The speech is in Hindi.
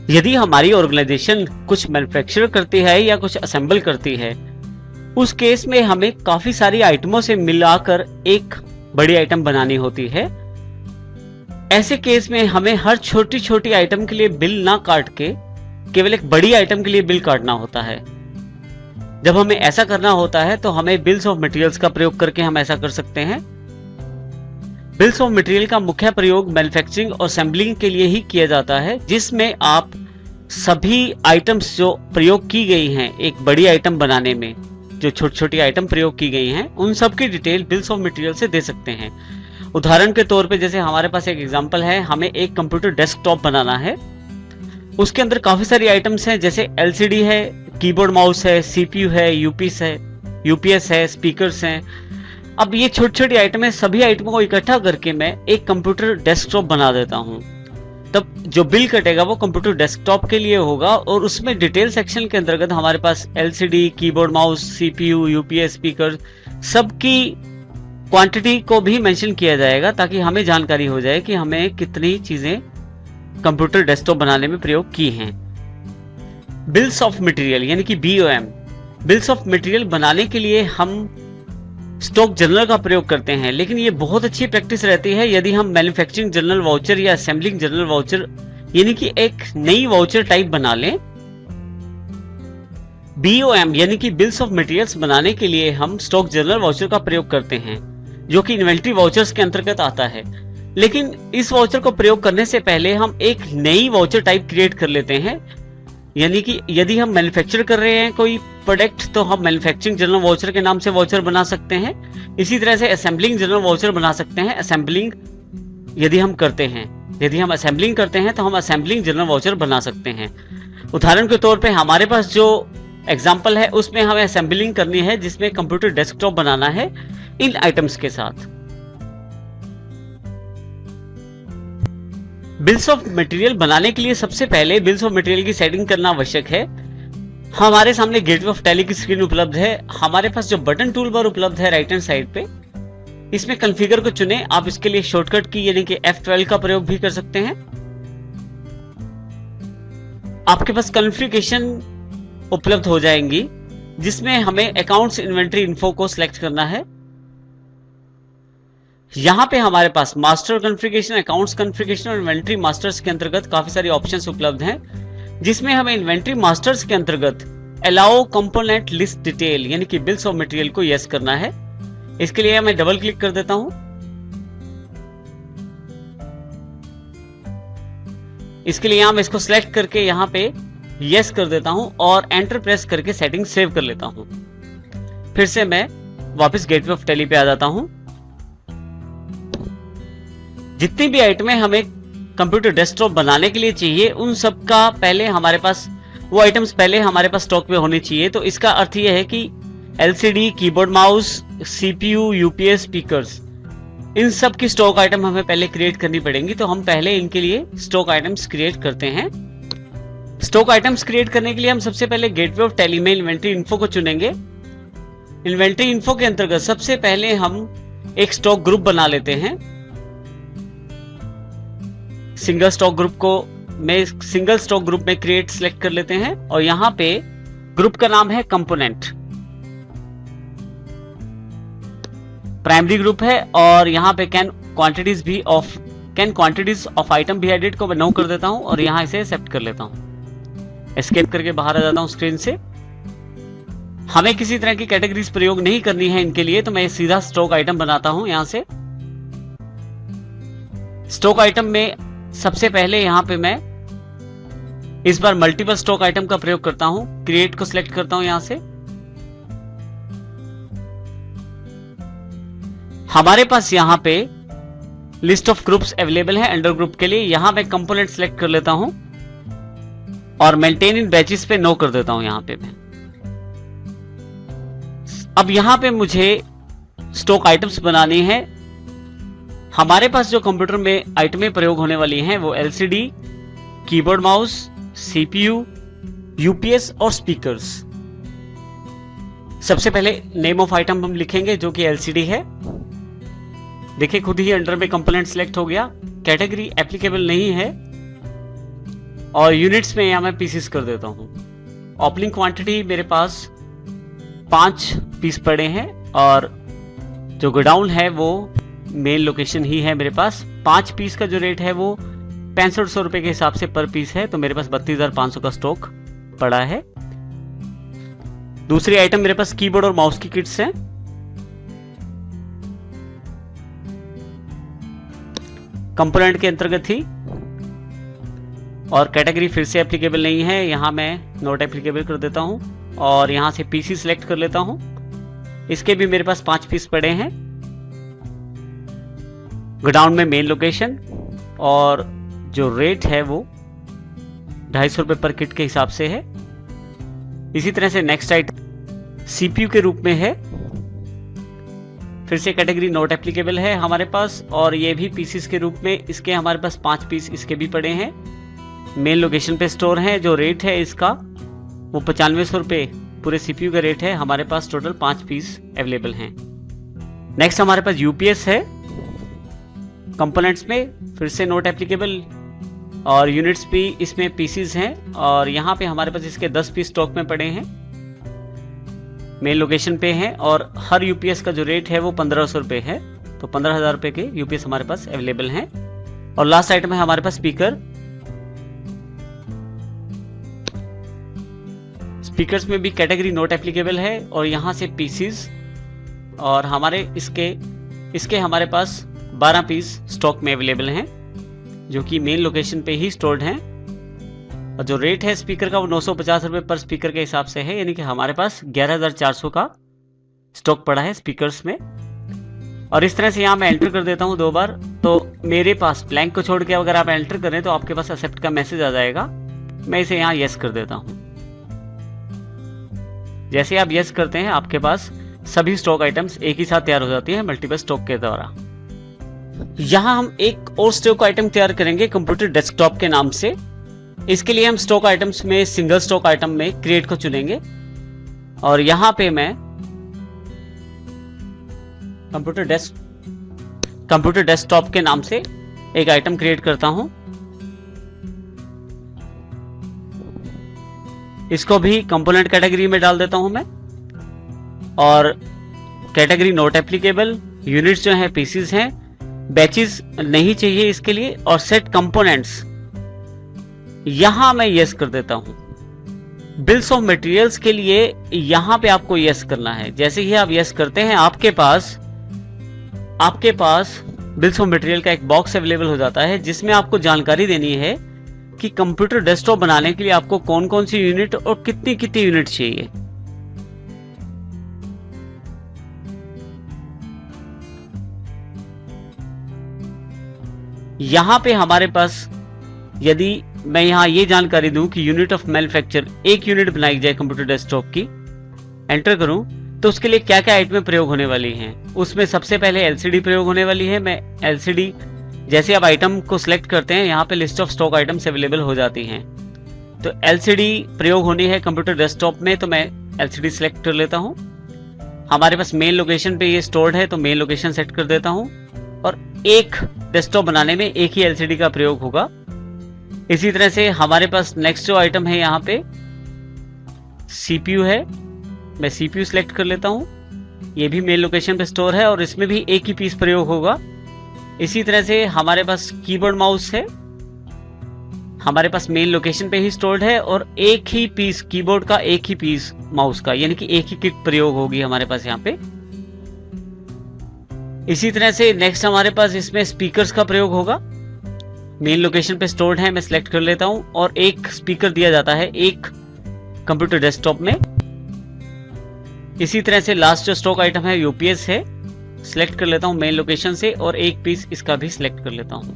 यदि हमारी ऑर्गेनाइजेशन कुछ मैन्युफैक्चर करती है या कुछ असेंबल करती है, उस केस में हमें काफी सारी आइटमों से मिलाकर एक बड़ी आइटम बनानी होती है। ऐसे केस में हमें हर छोटी छोटी आइटम के लिए बिल ना काट के केवल एक बड़ी आइटम के लिए बिल काटना होता है। जब हमें ऐसा करना होता है तो हमें बिल्स ऑफ मटेरियल्स का प्रयोग करके हम ऐसा कर सकते हैं। बिल्स ऑफ मटेरियल का मुख्य प्रयोग मैन्युफैक्चरिंग और असेंबलिंग के लिए ही किया जाता है, जिसमें आप सभी आइटम्स जो प्रयोग की गई हैं एक बड़ी आइटम बनाने में, जो छोटी छोटी आइटम प्रयोग की गई हैं, उन सब की डिटेल बिल्स ऑफ मटेरियल से दे सकते हैं। उदाहरण के तौर पे जैसे हमारे पास एक एग्जांपल है, हमें एक कंप्यूटर डेस्कटॉप बनाना है। उसके अंदर काफी सारी आइटम्स हैं, जैसे एलसीडी है, कीबोर्ड माउस है, सीपीयू है, यूपीएस है, स्पीकर्स हैं। अब ये छोटी छोटी आइटम है, सभी आइटमों को इकट्ठा करके मैं एक कंप्यूटर डेस्कटॉप बना देता हूं। तब जो बिल कटेगा वो कंप्यूटर डेस्कटॉप के लिए होगा और उसमें डिटेल सेक्शन के अंतर्गत हमारे पास LCD, keyboard mouse, CPU, UPS, speaker सबकी क्वांटिटी को भी मेंशन किया जाएगा, ताकि हमें जानकारी हो जाए कि हमें कितनी चीजें कंप्यूटर डेस्कटॉप बनाने में प्रयोग की हैं। बिल्स ऑफ मटेरियल यानी कि BOM, बिल्स ऑफ मटेरियल बनाने के लिए हम स्टॉक जर्नल का प्रयोग करते हैं, लेकिन ये बहुत अच्छी प्रैक्टिस रहती है यदि हम मैन्युफैक्चरिंग जर्नल वाउचर या असेंबलिंग जर्नल वाउचर यानी कि एक नई वाउचर टाइप बना लें। BOM यानी कि बिल्स ऑफ मटेरियल्स बनाने के लिए हम स्टॉक जर्नल वाउचर का प्रयोग करते हैं, जो कि इन्वेंट्री वाउचर्स के अंतर्गत आता है। लेकिन इस वाउचर को प्रयोग करने से पहले हम एक नई वाउचर टाइप क्रिएट कर लेते हैं, यानी कि यदि हम मैन्युफैक्चर कर रहे हैं कोई प्रोडक्ट तो हम मैन्युफैक्चरिंग जनरल वाउचर के नाम से वाउचर बना सकते हैं। इसी तरह से असेंबलिंग जनरल वाउचर बना सकते हैं। असेंबलिंग यदि हम करते हैं, यदि हम असेंबलिंग करते हैं तो हम असेंबलिंग जनरल वाउचर बना सकते हैं। उदाहरण के तौर पे हमारे पास जो एग्जांपल है उसमें हमें असेंबलिंग करनी है, जिसमें कंप्यूटर डेस्कटॉप बनाना है इन आइटम्स के साथ। बिल्स ऑफ मटेरियल बनाने के लिए सबसे पहले बिल्स ऑफ मटेरियल की सेटिंग करना आवश्यक है। हमारे सामने गेटवे ऑफ टैली की स्क्रीन उपलब्ध है। हमारे पास जो बटन टूल बार उपलब्ध है राइट हैंड साइड पे, इसमें कॉन्फ़िगर को चुनें। आप इसके लिए शॉर्टकट की यानी कि F12 का प्रयोग भी कर सकते हैं। आपके पास कॉन्फ़िगरेशन उपलब्ध हो जाएंगी, जिसमें हमें अकाउंट्स इन्वेंट्री इन्फो को सिलेक्ट करना है। यहां पे हमारे पास मास्टर कॉन्फ़िगरेशन, अकाउंट्स कॉन्फ़िगरेशन और इन्वेंट्री मास्टर्स के अंतर्गत काफी सारी ऑप्शंस उपलब्ध हैं, जिसमें हमें इन्वेंट्री मास्टर्स के अंतर्गत अलाउ कंपोनेंट लिस्ट डिटेल यानी कि बिल्स ऑफ मटेरियल को यस करना है। इसके लिए मैं डबल क्लिक कर देता हूं। इसके लिए यहां मैं इसको सिलेक्ट करके यहां पे यस कर देता हूं और एंटर प्रेस करके सेटिंग सेव कर लेता हूं। फिर से मैं वापस गेटवे ऑफ टैली पे आ जाता हूं। जितनी भी आइटमें हमें कंप्यूटर डेस्कटॉप बनाने के लिए चाहिए, उन सब का पहले हमारे पास वो आइटम्स पहले हमारे पास स्टॉक में होनी चाहिए। तो इसका अर्थ यह है कि LCD, keyboard mouse, CPU, UPS, speakers, इन सब की स्टॉक आइटम हमें पहले क्रिएट करनी पड़ेंगी। तो हम पहले इनके लिए स्टॉक आइटम्स क्रिएट करते हैं। स्टॉक आइटम्स क्रिएट करने के लिए हम सबसे पहले गेटवे ऑफ टैली में इन्वेंट्री इन्फो को चुनेंगे। इन्वेंट्री इन्फो के अंतर्गत सबसे पहले हम एक स्टॉक ग्रुप बना लेते हैं। सिंगल स्टॉक ग्रुप में क्रिएट सिलेक्ट कर लेते हैं और यहां पे ग्रुप का नाम है कंपोनेंट, प्राइमरी ग्रुप है। और यहां पे can quantities of item be added को मैं नो कर देता हूं और यहां इसे एक्सेप्ट कर लेता हूं। एस्केप करके बाहर आ जाता हूं स्क्रीन से। हमें किसी तरह की कैटेगरीज प्रयोग नहीं करनी है इनके लिए, तो मैं सीधा स्टॉक आइटम बनाता हूं। यहां से स्टॉक आइटम में सबसे पहले यहां पे मैं इस बार मल्टीपल स्टॉक आइटम का प्रयोग करता हूं। क्रिएट को सिलेक्ट करता हूं। यहां से हमारे पास यहां पे लिस्ट ऑफ ग्रुप्स अवेलेबल है अंडर ग्रुप के लिए। यहां मैं कंपोनेंट सिलेक्ट कर लेता हूं और मेंटेन इन बैचेस पे नो कर देता हूं। यहां पे मैं अब यहां पे मुझे स्टॉक आइटम्स बनानी है। हमारे पास जो कंप्यूटर में आइटमें प्रयोग होने वाली हैं वो LCD, keyboard mouse, CPU, UPS और स्पीकर्स। सबसे पहले नेम ऑफ आइटम हम लिखेंगे जो कि एलसीडी है। देखिए खुद ही अंडर में कंपोनेंट सिलेक्ट हो गया। कैटेगरी एप्लीकेबल नहीं है। और यूनिट्स में यहाँ मैं पीसेस कर देता हूँ। ओपनिंग क्वांटिटी मेरे पास 5 पीस पड़े हैं और जो गोडाउन है वो मेन लोकेशन ही है मेरे पास। 5 पीस का जो रेट है वो 6500 रुपए के हिसाब से पर पीस है, तो मेरे पास 32,500 का स्टॉक पड़ा है। दूसरी आइटम मेरे पास कीबोर्ड और माउस की किट्स हैं। कंपोनेंट के अंतर्गत थी और कैटेगरी फिर से एप्लीकेबल नहीं है, यहां मैं नॉट एप्लीकेबल कर देता हूं और यहां से पीसी सिलेक्ट कर लेता हूं। इसके भी मेरे पास 5 पीस पड़े हैं। गोडाउन में मेन लोकेशन और जो रेट है वो 250 रुपए पर किट के हिसाब से है। इसी तरह से नेक्स्ट आइटम सीपीयू के रूप में है, फिर से कैटेगरी नॉट एप्लीकेबल है हमारे पास और ये भी पीसीस के रूप में, इसके हमारे पास 5 पीस इसके भी पड़े हैं। मेन लोकेशन पे स्टोर है। जो रेट है इसका वो 9500 रुपए पूरे सीपीयू का रेट है। हमारे पास टोटल 5 पीस अवेलेबल हैं। नेक्स्ट हमारे पास यूपीएस है। कंपोनेंट्स में फिर से नॉट एप्लीकेबल और यूनिट्स भी इसमें पीसीज हैं और यहाँ पे हमारे पास इसके 10 पीस स्टॉक में पड़े हैं, मेन लोकेशन पे हैं और हर यूपीएस का जो रेट है वो 1500 रुपए है, तो 15,000 रुपए के यूपीएस हमारे पास अवेलेबल हैं। और लास्ट आइटम है हमारे पास स्पीकर। स्पीकर्स में भी कैटेगरी नॉट एप्लीकेबल है और यहाँ से पीसीज और हमारे इसके हमारे पास 12 पीस स्टॉक में अवेलेबल हैं जो कि मेन लोकेशन पे ही स्टोर्ड हैं। और जो रेट है स्पीकर का वो 950 रुपए पर स्पीकर के हिसाब से है, यानी कि हमारे पास 11,400 का स्टॉक पड़ा है स्पीकर्स में। और इस तरह से यहाँ मैं एंटर कर देता हूँ 2 बार, तो मेरे पास ब्लैंक को छोड़ के अगर आप एंटर करें तो आपके पास एक्सेप्ट का मैसेज आ जाएगा। मैं इसे यहाँ यस कर देता हूँ। जैसे आप यस करते हैं आपके पास सभी स्टॉक आइटम्स एक ही साथ तैयार हो जाती है मल्टीपल स्टॉक के द्वारा। यहाँ हम एक और स्टॉक आइटम तैयार करेंगे कंप्यूटर डेस्कटॉप के नाम से। इसके लिए हम स्टॉक आइटम्स में सिंगल स्टॉक आइटम में क्रिएट को चुनेंगे और यहाँ पे मैं कंप्यूटर डेस्कटॉप के नाम से एक आइटम क्रिएट करता हूं। इसको भी कंपोनेंट कैटेगरी में डाल देता हूं मैं और कैटेगरी नॉट एप्लीकेबल, यूनिट्स जो है पीसीज हैं, बैचेस नहीं चाहिए इसके लिए और सेट कंपोनेंट्स यहां मैं यस कर देता हूं। बिल्स ऑफ मटेरियल्स के लिए यहां पे आपको यस करना है। जैसे ही आप यस करते हैं आपके पास बिल्स ऑफ मटेरियल का एक बॉक्स अवेलेबल हो जाता है जिसमें आपको जानकारी देनी है कि कंप्यूटर डेस्कटॉप बनाने के लिए आपको कौन कौन सी यूनिट और कितनी कितनी यूनिट चाहिए। यहां पे हमारे पास यदि मैं यहां ये जानकारी दूं कि यूनिट ऑफ मैन्युफैक्चर 1 यूनिट बनाई जाए कंप्यूटर डेस्कटॉप की, एंटर करूं तो उसके लिए क्या क्या आइटमें प्रयोग होने वाली हैं। उसमें सबसे पहले एलसीडी प्रयोग होने वाली है। मैं एलसीडी जैसे आप आइटम को सिलेक्ट करते हैं यहाँ पे list of stock items available हो जाती हैं, तो एलसीडी प्रयोग होनी है कंप्यूटर डेस्कटॉप में, तो मैं एलसीडी सिलेक्ट कर लेता हूँ। हमारे पास मेन लोकेशन पे ये स्टोर्ड है तो मेन लोकेशन सेट कर देता हूँ और एक डेस्कटॉप बनाने में एक ही एलसीडी का प्रयोग होगा। इसी तरह से हमारे पास नेक्स्ट जो आइटम है यहाँ पे सीपीयू है, मैं सीपीयू सिलेक्ट कर लेता हूँ। ये भी मेन लोकेशन पे स्टोर है और इसमें भी एक ही पीस प्रयोग होगा। इसी तरह से हमारे पास कीबोर्ड माउस है, हमारे पास मेन लोकेशन पे ही स्टोर्ड है और एक ही पीस कीबोर्ड का, एक ही पीस माउस का, यानी कि एक ही किट प्रयोग होगी हमारे पास यहाँ पे। इसी तरह से नेक्स्ट हमारे पास इसमें स्पीकर्स का प्रयोग होगा। मेन लोकेशन पे स्टोर्ड है, मैं सिलेक्ट कर लेता हूं और एक स्पीकर दिया जाता है एक कंप्यूटर डेस्कटॉप में। इसी तरह से लास्ट जो स्टॉक आइटम है यूपीएस है, सिलेक्ट कर लेता हूं मेन लोकेशन से और एक पीस इसका भी सिलेक्ट कर लेता हूं।